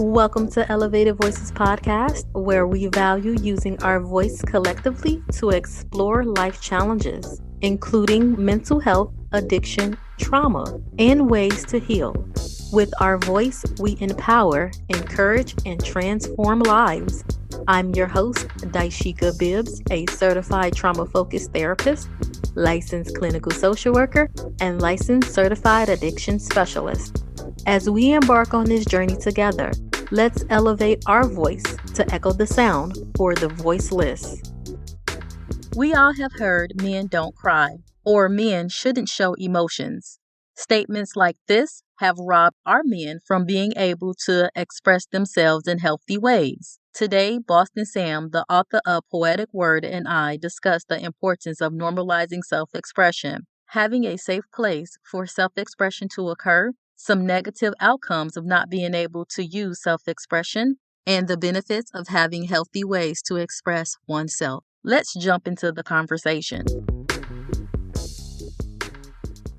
Welcome to Elevated Voices Podcast, where we value using our voice collectively to explore life challenges, including mental health, addiction, trauma, and ways to heal. With our voice, we empower, encourage, and transform lives. I'm your host, Dysheka Bibbs, a certified trauma-focused therapist, licensed clinical social worker, and licensed certified addiction specialist. As we embark on this journey together, let's elevate our voice to echo the sound for the voiceless. We all have heard men don't cry, or men shouldn't show emotions. Statements like this have robbed our men from being able to express themselves in healthy ways. Today, Boston Sam, the author of Poetic Words, and I discuss the importance of normalizing self-expression, having a safe place for self-expression to occur, some negative outcomes of not being able to use self-expression, and the benefits of having healthy ways to express oneself. Let's jump into the conversation.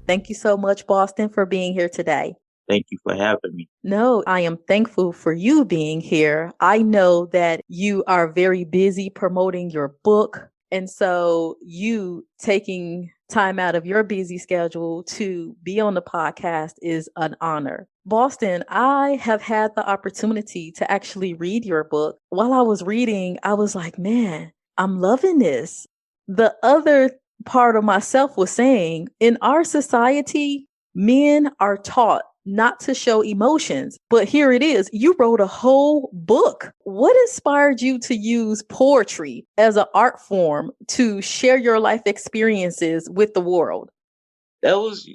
Thank you so much, Boston, for being here today. Thank you for having me. No, I am thankful for you being here. I know that you are very busy promoting your book. And so you taking time out of your busy schedule to be on the podcast is an honor. Boston, I have had the opportunity to actually read your book. While I was reading, I was like, man, I'm loving this. The other part of myself was saying, in our society, men are taught not to show emotions, but here it is. You wrote a whole book. What inspired you to use poetry as an art form to share your life experiences with the world? That was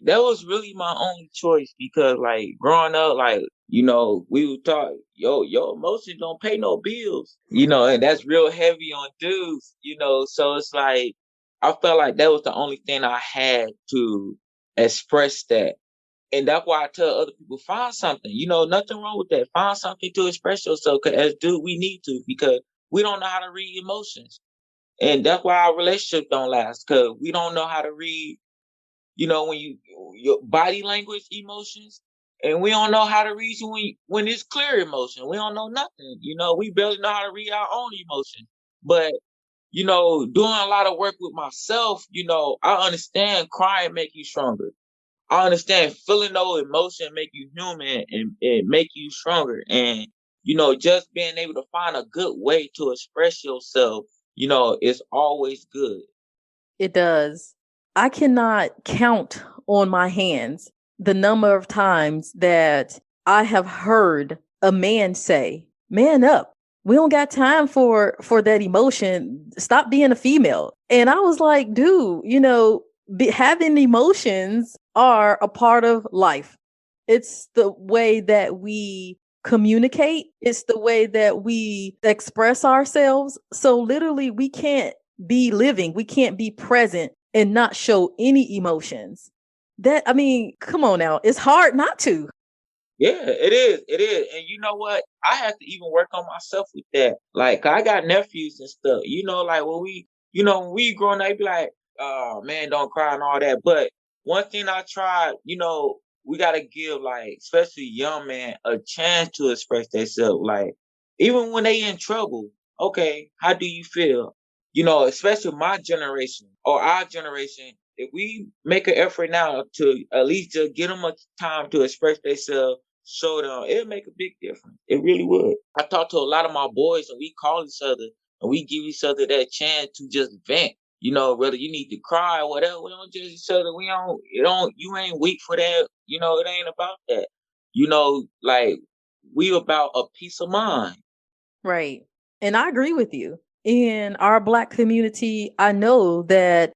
really my only choice because, like, growing up, like, we were taught, your emotions don't pay no bills, and that's real heavy on dudes, so it's like I felt like that was the only thing I had to express that. And that's why I tell other people, find something, nothing wrong with that. Find something to express yourself. Cause as dude, we need to, because we don't know how to read emotions. And that's why our relationship don't last. Cause we don't know how to read, when your body language emotions, and we don't know how to read you when it's clear emotion. We don't know nothing. We barely know how to read our own emotion. But, doing a lot of work with myself, I understand crying make you stronger. I understand feeling those emotions make you human and make you stronger. And, just being able to find a good way to express yourself, is always good. It does. I cannot count on my hands the number of times that I have heard a man say, man up. We don't got time for that emotion. Stop being a female. And I was like, dude, having emotions are a part of life. It's the way that we communicate. It's the way that we express ourselves. So literally we can't be living. We can't be present and not show any emotions. Come on now. It's hard not to. Yeah, it is. It is. And you know what? I have to even work on myself with that. Like, I got nephews and stuff, like when we growing up, be like, oh man, don't cry and all that. But one thing I tried, we got to give, like, especially young man, a chance to express themselves. Like, even when they in trouble, okay, how do you feel? Especially my generation or our generation, if we make an effort now to at least just get them a time to express themselves, show them, it'll make a big difference. It really would. I talk to a lot of my boys and we call each other and we give each other that chance to just vent. Whether you need to cry or whatever, we don't judge each other. You ain't weak for that. It ain't about that. Like, we about a peace of mind. Right. And I agree with you. In our Black community, I know that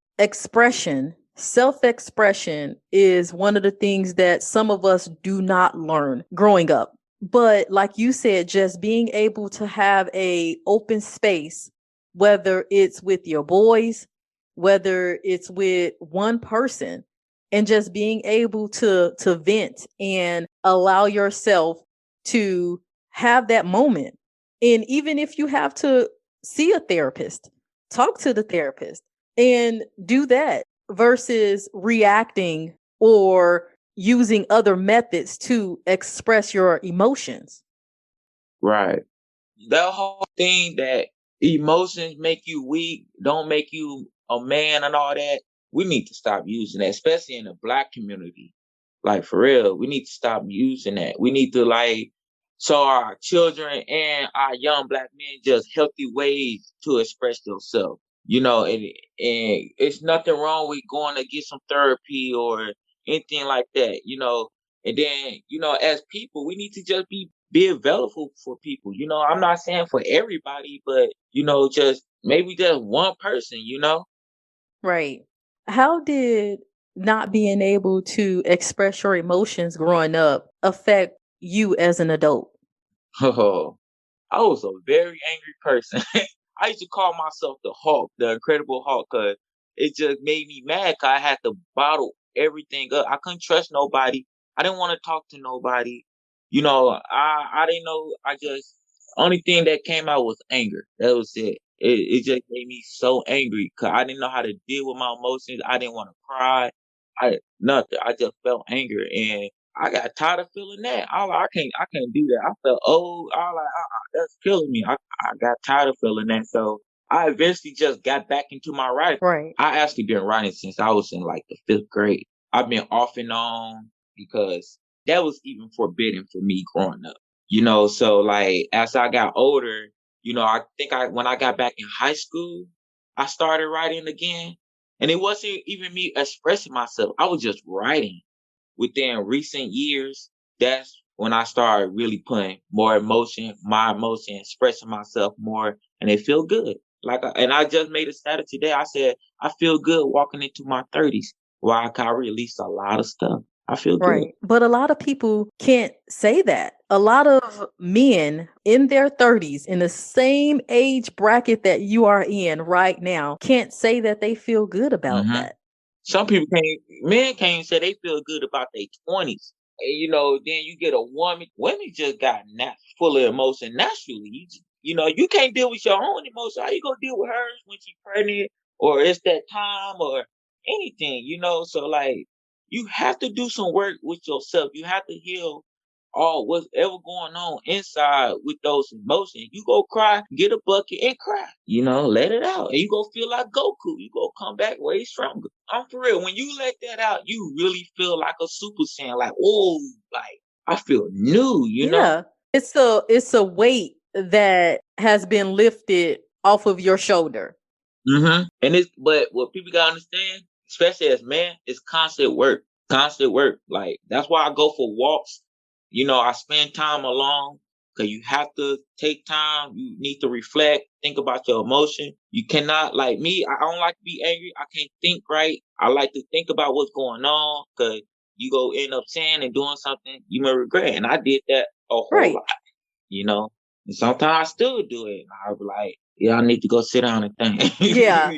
self-expression is one of the things that some of us do not learn growing up. But like you said, just being able to have a open space, whether it's with your boys, whether it's with one person, and just being able to vent and allow yourself to have that moment. And even if you have to see a therapist, talk to the therapist and do that versus reacting or using other methods to express your emotions. Right. That whole thing that emotions make you weak, don't make you a man and all that, we need to stop using that, especially in the Black community. Like for real, we need to stop using that. We need to like show our children and our young Black men just healthy ways to express themselves. And it's nothing wrong with going to get some therapy or anything like that. And then, as people, we need to just be available for people. I'm not saying for everybody, but just maybe just one person. Right. How did not being able to express your emotions growing up affect you as an adult? Oh, I was a very angry person. I used to call myself the Hulk, the Incredible Hulk, because it just made me mad. 'Cause I had to bottle everything up. I couldn't trust nobody. I didn't want to talk to nobody. I didn't know. I just only thing that came out was anger. That was it. It just made me so angry because I didn't know how to deal with my emotions. I didn't want to cry. I nothing. I just felt anger, and I got tired of feeling that. I can't do that. I felt old. I was like, that's killing me. I got tired of feeling that. So I eventually just got back into my writing. Right. I actually been writing since I was in like the 5th grade. I've been off and on because that was even forbidden for me growing up. So like as I got older, I think when I got back in high school, I started writing again. And it wasn't even me expressing myself. I was just writing. Within recent years, that's when I started really putting more emotion, my emotion, expressing myself more, and it feel good. And I just made a status today. I said I feel good walking into my 30s, where I can release a lot of stuff. I feel good. Right. But a lot of people can't say that. A lot of men in their 30s, in the same age bracket that you are in right now, can't say that they feel good about hmm that. Some people men can't even say they feel good about their 20s. And, then you get a woman. Women just got full of emotion naturally. You can't deal with your own emotion. How you gonna deal with hers when she's pregnant or it's that time or anything? So like you have to do some work with yourself. You have to heal all whatever going on inside with those emotions. You go cry, get a bucket and cry. Let it out. And you go feel like Goku. You go come back way stronger. I'm for real. When you let that out, you really feel like a Super Saiyan. Like, oh, like I feel new. Yeah. It's a weight that has been lifted off of your shoulder. But what people gotta understand, especially as men, is constant work. Constant work. Like that's why I go for walks. I spend time alone because you have to take time. You need to reflect, think about your emotion. You cannot like me. I don't like to be angry. I can't think right. I like to think about what's going on because you go end up saying and doing something you may regret. And I did that a whole Right. lot. you know. And sometimes I still do it. I'll be like, yeah, I need to go sit down and think. Yeah.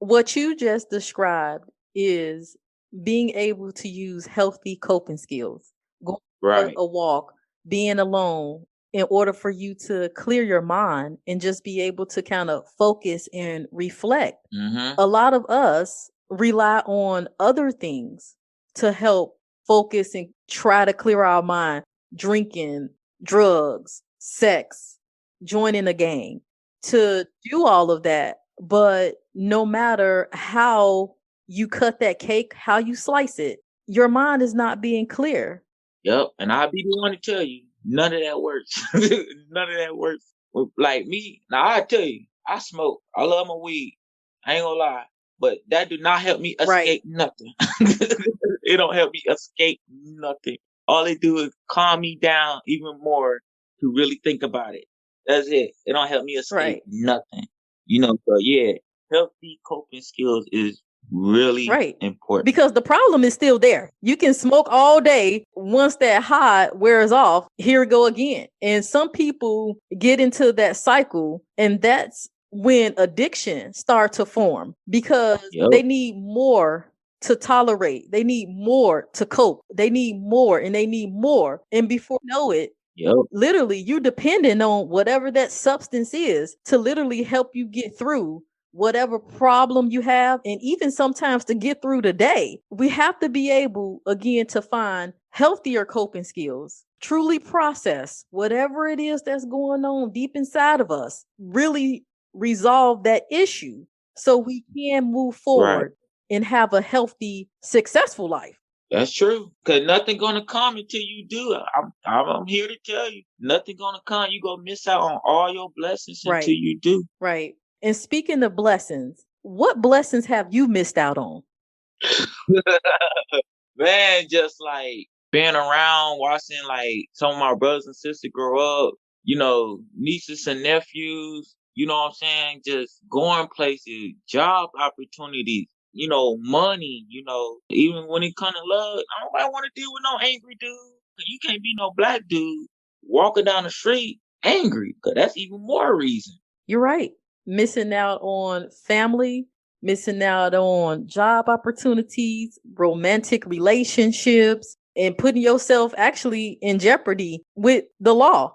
What you just described is being able to use healthy coping skills, going for Right. a walk, being alone, in order for you to clear your mind and just be able to kind of focus and reflect. hmm A lot of us rely on other things to help focus and try to clear our mind: drinking, drugs, sex, joining a gang, to do all of that. But no matter how you cut that cake, how you slice it, your mind is not being clear. Yep. And I'll be the one to tell you, none of that works. None of that works. Like me, now I tell you, I smoke. I love my weed. I ain't gonna lie. But that do not help me Right. escape nothing. It don't help me escape nothing. All it do is calm me down even more to really think about it. That's it. It don't help me escape Right. nothing. So yeah, healthy coping skills is really Right. important. Because the problem is still there. You can smoke all day. Once that high wears off, here we go again. And some people get into that cycle, and that's when addiction start to form because Yep. they need more to tolerate. They need more to cope. They need more and they need more. And before you know it, Yep. literally you're dependent on whatever that substance is to literally help you get through whatever problem you have, and even sometimes to get through the day, we have to be able, again, to find healthier coping skills, truly process whatever it is that's going on deep inside of us, really resolve that issue so we can move forward and have a healthy, successful life. That's true. Cause nothing gonna come until you do it. I'm here to tell you, nothing gonna come. You gonna miss out on all your blessings until you do. Right. And speaking of blessings, what blessings have you missed out on? Man, just like being around, watching like some of my brothers and sisters grow up, nieces and nephews, you know what I'm saying? Just going places, job opportunities, money, even when it comes to love, I don't want to deal with no angry dude. You can't be no black dude walking down the street angry, because that's even more reason. You're right. Missing out on family, missing out on job opportunities, romantic relationships, and putting yourself actually in jeopardy with the law.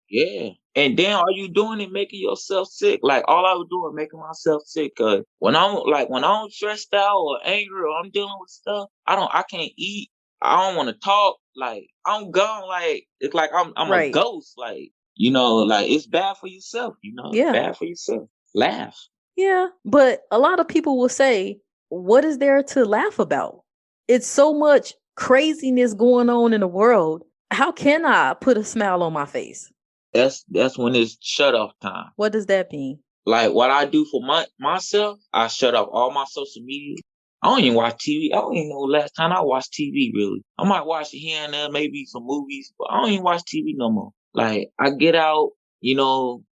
Yeah. And then all you doing is making yourself sick. Like all I was doing, making myself sick. Cause when I'm stressed out or angry or I'm dealing with stuff, I can't eat. I don't want to talk. Like I'm gone. Like it's like I'm a ghost. Like, like it's bad for yourself, Yeah. Bad for yourself. Laugh. Yeah. But a lot of people will say, what is there to laugh about? It's so much craziness going on in the world. How can I put a smile on my face? That's when it's shut off time. What does that mean? Like what I do for myself, I shut off all my social media. I don't even watch TV. I don't even know the last time I watched TV, really. I might watch it here and there, maybe some movies, but I don't even watch TV no more. Like, I get out,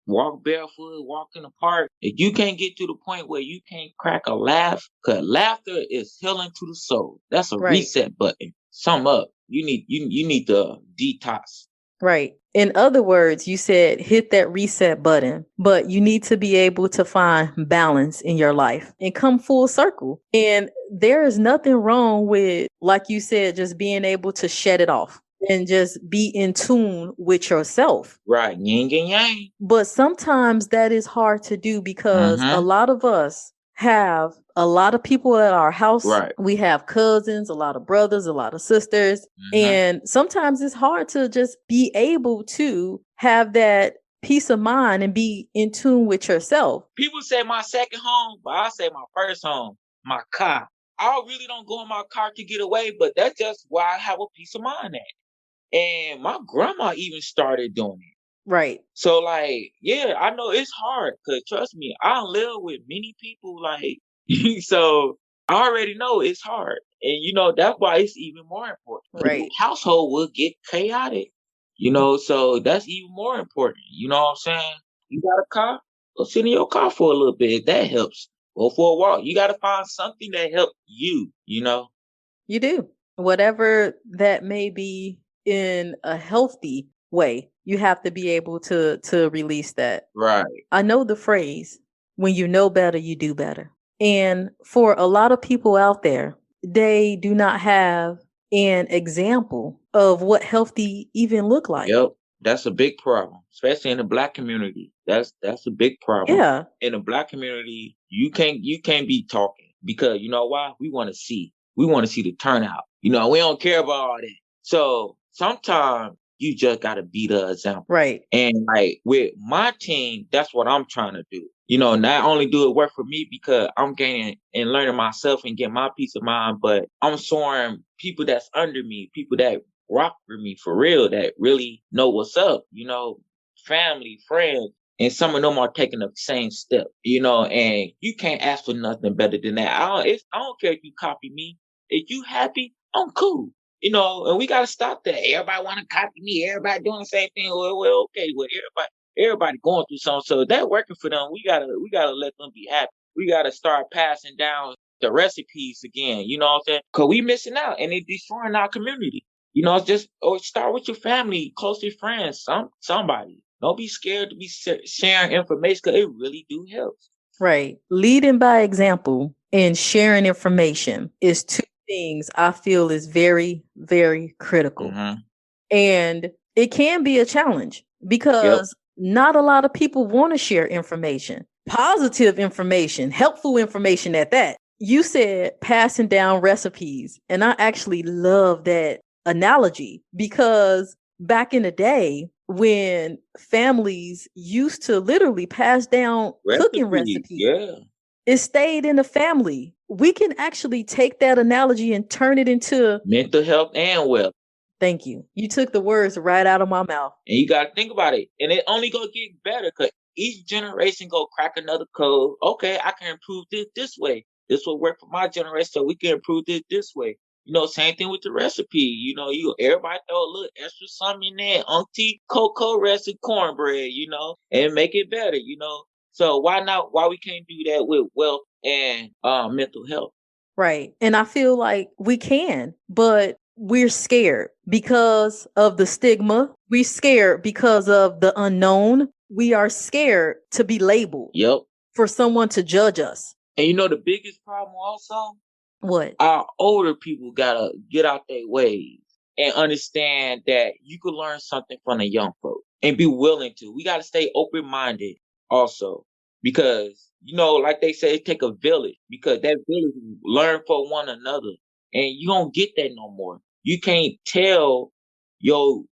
walk barefoot, walk in the park. If you can't get to the point where you can't crack a laugh, because laughter is healing to the soul. That's a reset button. Sum up. You need to detox. Right. In other words, you said hit that reset button, but you need to be able to find balance in your life and come full circle. And there is nothing wrong with, like you said, just being able to shut it off and just be in tune with yourself. Right. Yin and yang. But sometimes that is hard to do because a lot of us have a lot of people at our house. Right. We have cousins, a lot of brothers, a lot of sisters. And sometimes it's hard to just be able to have that peace of mind and be in tune with yourself. People say my second home, but I say my first home, my car. I really don't go in my car to get away, but that's just where I have a peace of mind at. And my grandma even started doing it. Right. So, like, yeah, I know it's hard because trust me, I live with many people, like, so I already know it's hard. And, that's why it's even more important. Right. The household will get chaotic, so that's even more important. You know what I'm saying? You got a car? Go sit in your car for a little bit. That helps. Go for a walk. You got to find something that helps you, You do. Whatever that may be in a healthy way, you have to be able to release that. Right. I know the phrase, when you know better, you do better. And for a lot of people out there, they do not have an example of what healthy even look like. Yep. That's a big problem, especially in the Black community. That's a big problem. Yeah. In the Black community, you can't be talking because you know why? We want to see the turnout. We don't care about all that. So sometimes you just gotta be the example. Right. And like with my team, that's what I'm trying to do. Not only do it work for me because I'm gaining and learning myself and getting my peace of mind, but I'm showing people that's under me, people that rock with me for real, that really know what's up, family, friends, and some of them are taking the same step, and you can't ask for nothing better than that. I don't care if you copy me. If you happy, I'm cool. And we gotta stop that. Everybody want to copy me. Everybody doing the same thing. Well, okay. Well, everybody going through something. So if that working for them, we gotta let them be happy. We gotta start passing down the recipes again. You know what I'm saying? Cause we missing out and it destroying our community. Start with your family, closest friends, somebody. Don't be scared to be sharing information because it really do help. Right. Leading by example and sharing information is two things I feel is very, very critical. And it can be a challenge because not a lot of people want to share information, positive information, helpful information at that. You said passing down recipes, and I actually love that analogy because back in the day when families used to literally pass down cooking recipes, yeah, it stayed in the family. We can actually take that analogy and turn it into mental health and wealth. Thank you. You took the words right out of my mouth. And you got to think about it. And it only going to get better because each generation go crack another code. Okay, I can improve this way. This will work for my generation, so we can improve this way. You know, same thing with the recipe. You know, everybody throw a little extra something in there. Auntie Cocoa recipe cornbread, you know, and make it better, you know. So why not? Why we can't do that with wealth and mental health? Right. And I feel like we can, but we're scared because of the stigma. We're scared because of the unknown. We are scared to be labeled. Yep. For someone to judge us. And you know the biggest problem also? What? Our older people gotta get out their ways and understand that you can learn something from the young folk and be willing to. We gotta stay open-minded also. Because, you know, like they say, it take a village because that village learn for one another. And you don't get that no more. You can't tell your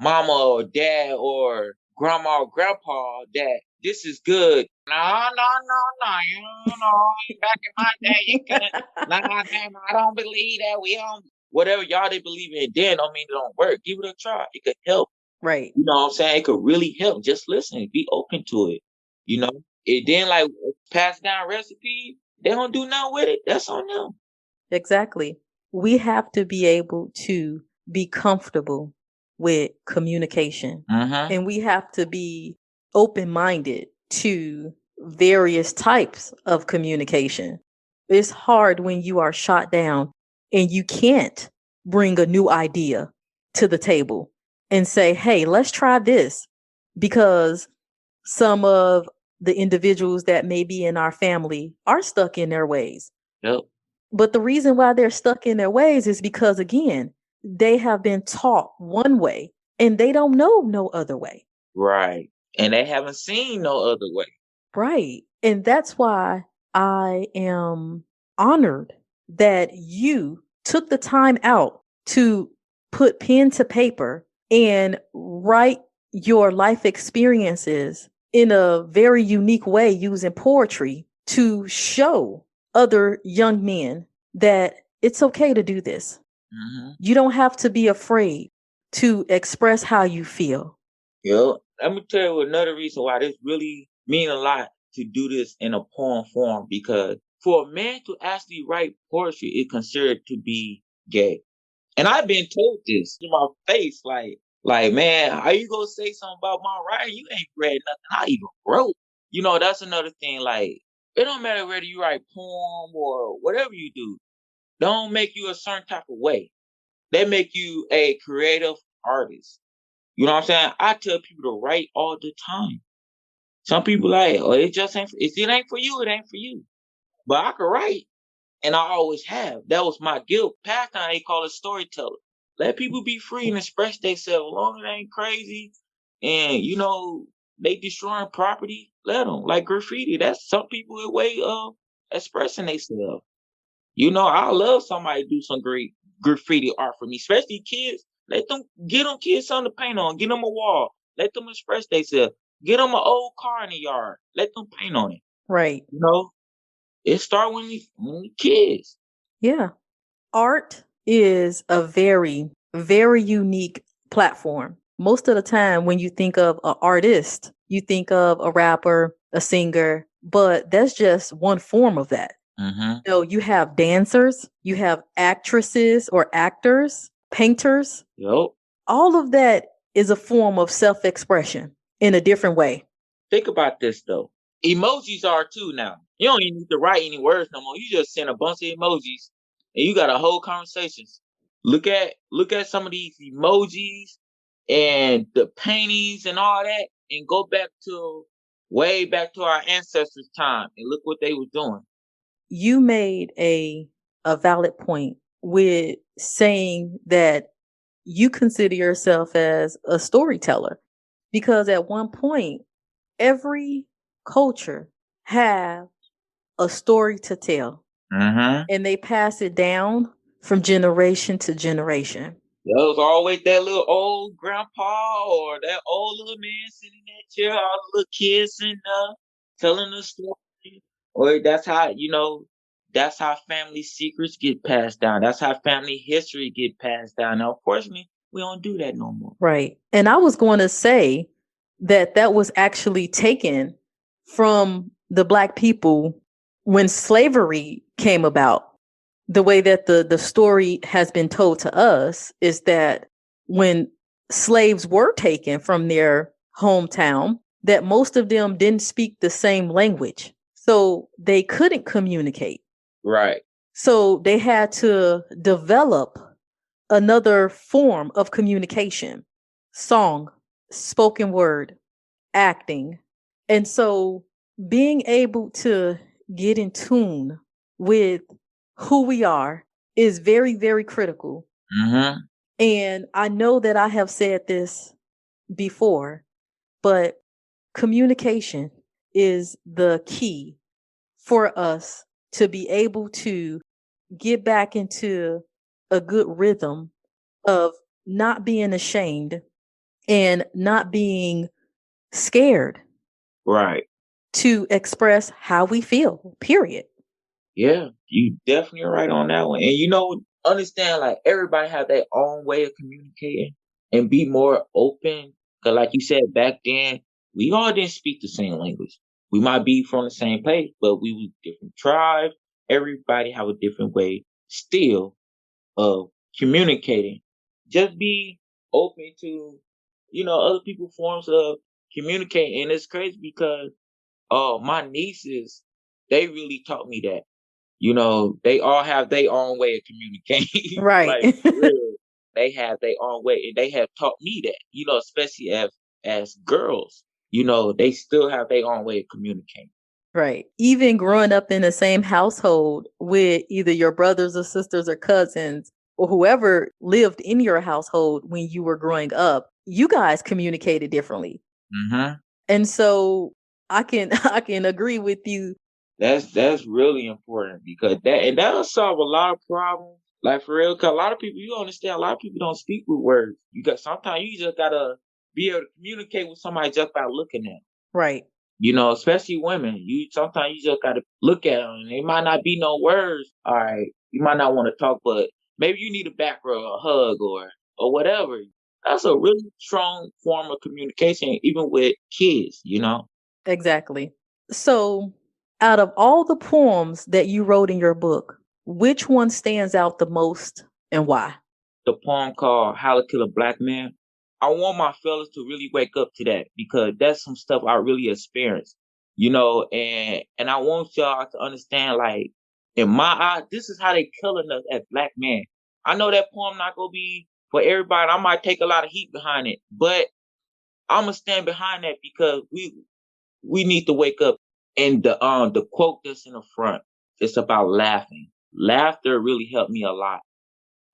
mama or dad or grandma or grandpa that this is good. No. You know, back in my day, you couldn't. I don't believe that. We don't. Whatever y'all they believe in, then don't mean it don't work. Give it a try. It could help. Right. You know what I'm saying? It could really help. Just listen. Be open to it. You know? It then like pass down recipe. They don't do nothing with it. That's on them. Exactly. We have to be able to be comfortable with communication. Mm-hmm. And we have to be open-minded to various types of communication. It's hard when you are shot down and you can't bring a new idea to the table and say, hey, let's try this, because some of the individuals that may be in our family are stuck in their ways. Yep. But the reason why they're stuck in their ways is because, again, they have been taught one way and they don't know no other way. Right. And they haven't seen no other way. Right. And that's why I am honored that you took the time out to put pen to paper and write your life experiences in a very unique way using poetry to show other young men that it's okay to do this. Mm-hmm. You don't have to be afraid to express how you feel. Yo, let me tell you another reason why this really mean a lot to do this in a poem form, because for a man to actually write poetry is considered to be gay. And I've been told this in my face, like, man, how you gonna say something about my writing? You ain't read nothing I even wrote. You know, that's another thing. Like, it don't matter whether you write poem or whatever you do. Don't make you a certain type of way. They make you a creative artist. You know what I'm saying? I tell people to write all the time. Some people like, oh, it just ain't. If it ain't for you, it ain't for you. But I can write, and I always have. That was my guilt. Past time they call it storyteller. Let people be free and express themselves. As long as they ain't crazy, and you know they destroying property, let them. Like graffiti, that's some people a way of expressing themselves. You know, I love somebody do some great graffiti art for me, especially kids. Let them get them kids something to paint on. Get them a wall. Let them express themselves. Get them an old car in the yard. Let them paint on it. Right. You know, it start when we kids. Yeah. Art is a very, very unique platform. Most of the time when you think of an artist, you think of a rapper, a singer, but that's just one form of that. Mm-hmm. So you have dancers, you have actresses or actors, painters. Yep. All of that is a form of self-expression in a different way. Think about this though. Emojis are too now. You don't even need to write any words no more. You just send a bunch of emojis and you got a whole conversation. Look at some of these emojis and the paintings and all that, and go back to way back to our ancestors' time and look what they were doing. You made a valid point with saying that you consider yourself as a storyteller. because at one point, every culture have a story to tell, and they pass it down from generation to generation. There was always that little old grandpa or that old little man sitting in that chair, all the little kids sitting there telling the story. Or that's how family secrets get passed down. That's how family history get passed down. Now, unfortunately, we don't do that no more. Right. And I was going to say that was actually taken from the Black people when slavery came about. The way that the story has been told to us is that when slaves were taken from their hometown, that most of them didn't speak the same language. So they couldn't communicate. Right. So they had to develop another form of communication: song, spoken word, acting. And so being able to get in tune with who we are is very, very critical. And I know that I have said this before, but communication is the key for us to be able to get back into a good rhythm of not being ashamed and not being scared. Right. To express how we feel, period. Yeah, you definitely are right on that one. And understand, like, everybody have their own way of communicating and be more open. Cause like you said, back then, we all didn't speak the same language. We might be from the same place, but we were different tribes. Everybody have a different way still of communicating. Just be open to, other people's forms of communicating. And it's crazy because my nieces, they really taught me that. They all have their own way of communicating. Right. Like, for real, they have their own way, and they have taught me that. Especially as girls, they still have their own way of communicating. Right. Even growing up in the same household with either your brothers or sisters or cousins or whoever lived in your household when you were growing up, you guys communicated differently. And so I can I can agree with you. That's really important because that'll solve a lot of problems. Like, for real, cause a lot of people, you understand, a lot of people don't speak with words. Sometimes you just gotta be able to communicate with somebody just by looking at them. Right. Especially women. Sometimes you just gotta look at them, and they might not be no words. All right, you might not want to talk, but maybe you need a back rub, a hug, or whatever. That's a really strong form of communication, even with kids. Exactly. So, out of all the poems that you wrote in your book, which one stands out the most and why? The poem called "How to Kill a Black Man." I want my fellas to really wake up to that because that's some stuff I really experienced, and I want y'all to understand, like, in my eyes, this is how they killing us as black men. I know that poem not gonna be for everybody. I might take a lot of heat behind it, but I'm gonna stand behind that because we need to wake up. And the quote that's in the front, it's about laughing. Laughter really helped me a lot.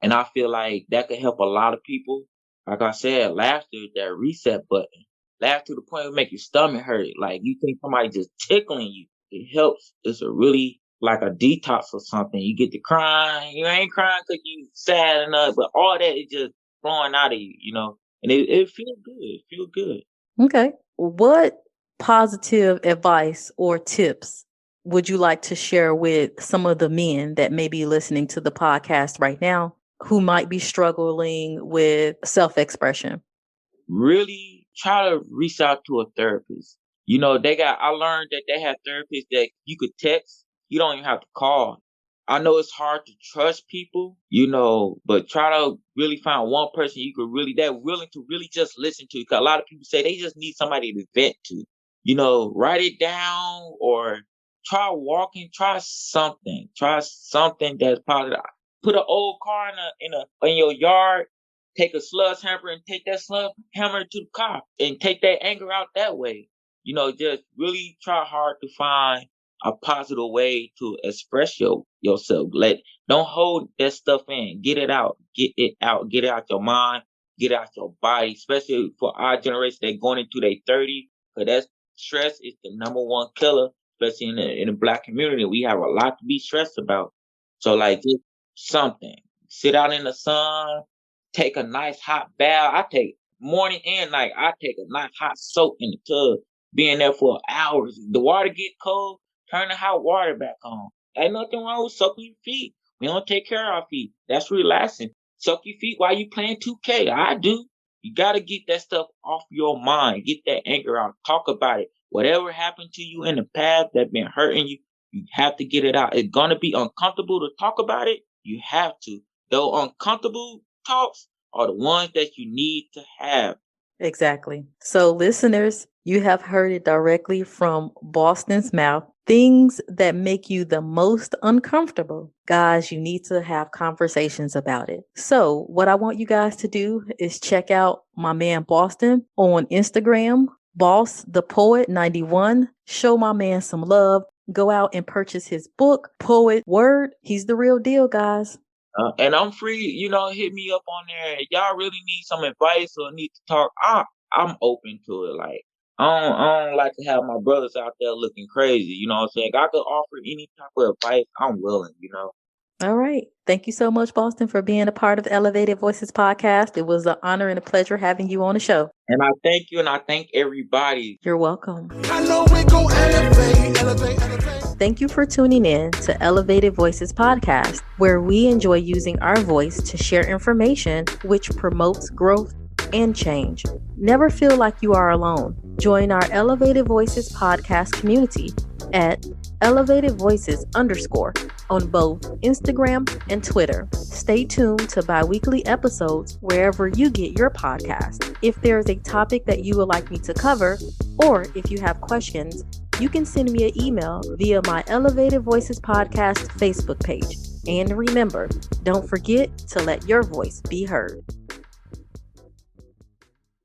And I feel like that could help a lot of people. Like I said, laughter is that reset button. Laugh to the point of make your stomach hurt. Like, you think somebody just tickling you. It helps. It's a really like a detox or something. You get to crying. You ain't crying because you sad enough, but all that is just flowing out of you. And it feels good. It feels good. Okay. What positive advice or tips would you like to share with some of the men that may be listening to the podcast right now who might be struggling with self-expression? Really try to reach out to a therapist. I learned that they have therapists that you could text. You don't even have to call. I know it's hard to trust people, but try to really find one person they're willing to really just listen to. Because a lot of people say they just need somebody to vent to. Write it down or try walking, try something. Try something that's positive. Put an old car in your yard. Take a sledgehammer and take that sledgehammer to the car and take that anger out that way. Just really try hard to find a positive way to express yourself. Don't hold that stuff in. Get it out. Get it out. Get it out your mind. get out your body, especially for our generation that going into their 30s, because that stress is the number one killer, especially in the Black community. We have a lot to be stressed about. So like just something. Sit out in the sun, take a nice hot bath. I take morning and night. I take a nice hot soak in the tub, being there for hours. The water get cold, turn the hot water back on. Ain't nothing wrong with soaking your feet. We don't take care of our feet. That's relaxing. Soak your feet while you playing 2K. I do. You gotta get that stuff off your mind. Get that anger out. Talk about it. Whatever happened to you in the past that been hurting you, you have to get it out. It's gonna be uncomfortable to talk about it. You have to. Though uncomfortable talks are the ones that you need to have. Exactly. So, listeners, you have heard it directly from Boston's mouth. Things that make you the most uncomfortable. Guys, you need to have conversations about it. So, what I want you guys to do is check out my man Boston on Instagram, Boss the Poet 91. Show my man some love. Go out and purchase his book, Poetic Words. He's the real deal, guys. And I'm free, hit me up on there. If y'all really need some advice or need to talk, I'm open to it. Like, I don't like to have my brothers out there looking crazy. You know what I'm saying? If I could offer any type of advice, I'm willing, All right. Thank you so much, Boston, for being a part of the Elevated Voices podcast. It was an honor and a pleasure having you on the show. And I thank you and I thank everybody. You're welcome. I know we go elevate. Thank you for tuning in to Elevated Voices podcast, where we enjoy using our voice to share information which promotes growth and change. Never feel like you are alone. Join our Elevated Voices podcast community at Elevated Voices _ on both Instagram and Twitter. Stay tuned to bi-weekly episodes wherever you get your podcast. If there is a topic that you would like me to cover, or if you have questions, you can send me an email via my Elevated Voices podcast Facebook page. And remember, don't forget to let your voice be heard.